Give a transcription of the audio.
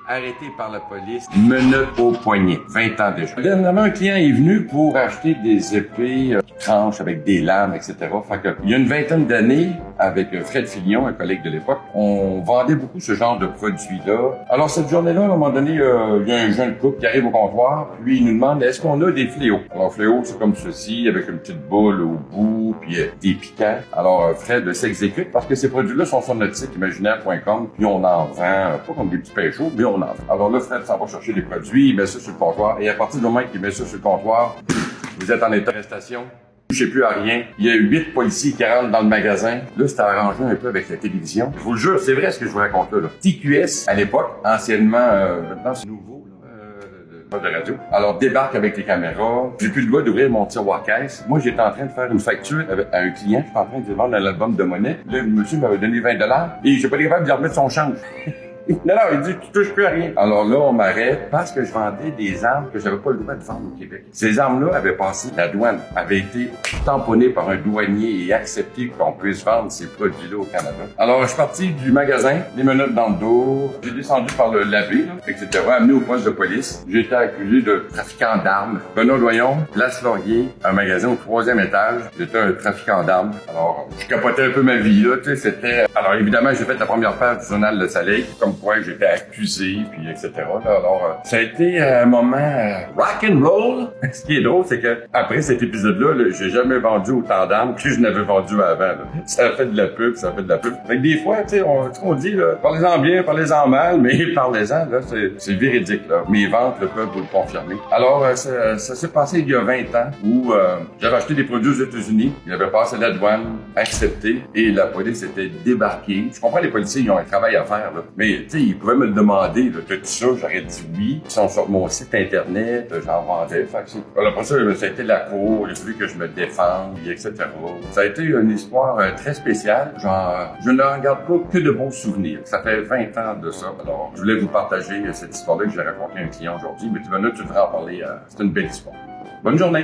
arrêté par la police, menottes au poignet, 20 ans déjà. Dernièrement, un client est venu pour acheter des épées tranches avec des lames, etc. Fait que, il y a une vingtaine d'années, avec Fred Filion, un collègue de l'époque, on vendait beaucoup ce genre de produits-là. Alors, cette journée-là, à un moment donné, il y a un jeune couple qui arrive au comptoir, puis il nous demande, est-ce qu'on a des fléaux? Alors, fléaux, c'est comme ceci, avec une petite boule au bout, puis des piquants. Alors, Fred s'exécute parce que ces produits-là sont sur notre site imaginaire.com, puis on en vend, pas comme des petits pains chauds, mais on en vend. Alors là, Fred s'en va chercher des produits, il met ça sur le comptoir, et à partir du moment qu'il met ça sur le comptoir, vous êtes en état d'arrestation. Je sais plus à rien. Il y a 8 policiers qui rentrent dans le magasin. Là, c'était arrangé un peu avec la télévision. Je vous le jure, c'est vrai ce que je vous raconte là. TQS, à l'époque, anciennement, maintenant c'est nouveau, de radio. Alors, débarque avec les caméras. J'ai plus le droit d'ouvrir mon tiroir caisse. Moi, j'étais en train de faire une facture à un client. J'étais en train de vendre un album de monnaie. Là, le monsieur m'avait donné 20 $ et j'ai pas été capable de lui remettre son change. Non, il dit, tu touches plus à rien. Alors là, on m'arrête parce que je vendais des armes que j'avais pas le droit de vendre au Québec. Ces armes-là avaient passé la douane, avaient été tamponnées par un douanier et accepté qu'on puisse vendre ces produits-là au Canada. Alors, je suis parti du magasin, les menottes dans le dos. J'ai descendu par le lavé, etc., amené au poste de police. J'ai été accusé de trafiquant d'armes. Benoît Doyon, Place Laurier, un magasin au 3e étage. J'étais un trafiquant d'armes. Alors, je capotais un peu ma vie, là, tu sais, c'était... Alors, évidemment, j'ai fait la première page du journal Le Soleil, comme quoi j'étais accusé, puis etc. Alors, ça a été un moment rock and roll. Ce qui est drôle, c'est que après cet épisode-là, j'ai jamais vendu autant d'armes que je n'avais vendu avant. Là. Ça a fait de la pub, ça a fait de la pub. Fait que des fois, tu sais, on dit, là, parlez-en bien, parlez-en mal, mais parlez-en, là, c'est véridique, là. Mes ventes le peuvent vous le confirmer. Alors, ça s'est passé il y a 20 ans où j'avais acheté des produits aux États-Unis, il avait passé la douane, accepté, et la police était débarquée. Je comprends, les policiers, ils ont un travail à faire, là, mais tu sais, ils pouvaient me le demander, là, t'as-tu ça? J'aurais dit oui. Ils sont sur mon site internet, j'en vendais. Fait que après ça a été la cour, il a fallu que je me défende, etc. Ça a été une histoire très spéciale. Genre, je ne regarde pas que de bons souvenirs. Ça fait 20 ans de ça. Alors, je voulais vous partager cette histoire-là que j'ai racontée à un client aujourd'hui, mais tu devrais en parler. C'est une belle histoire. Bonne journée!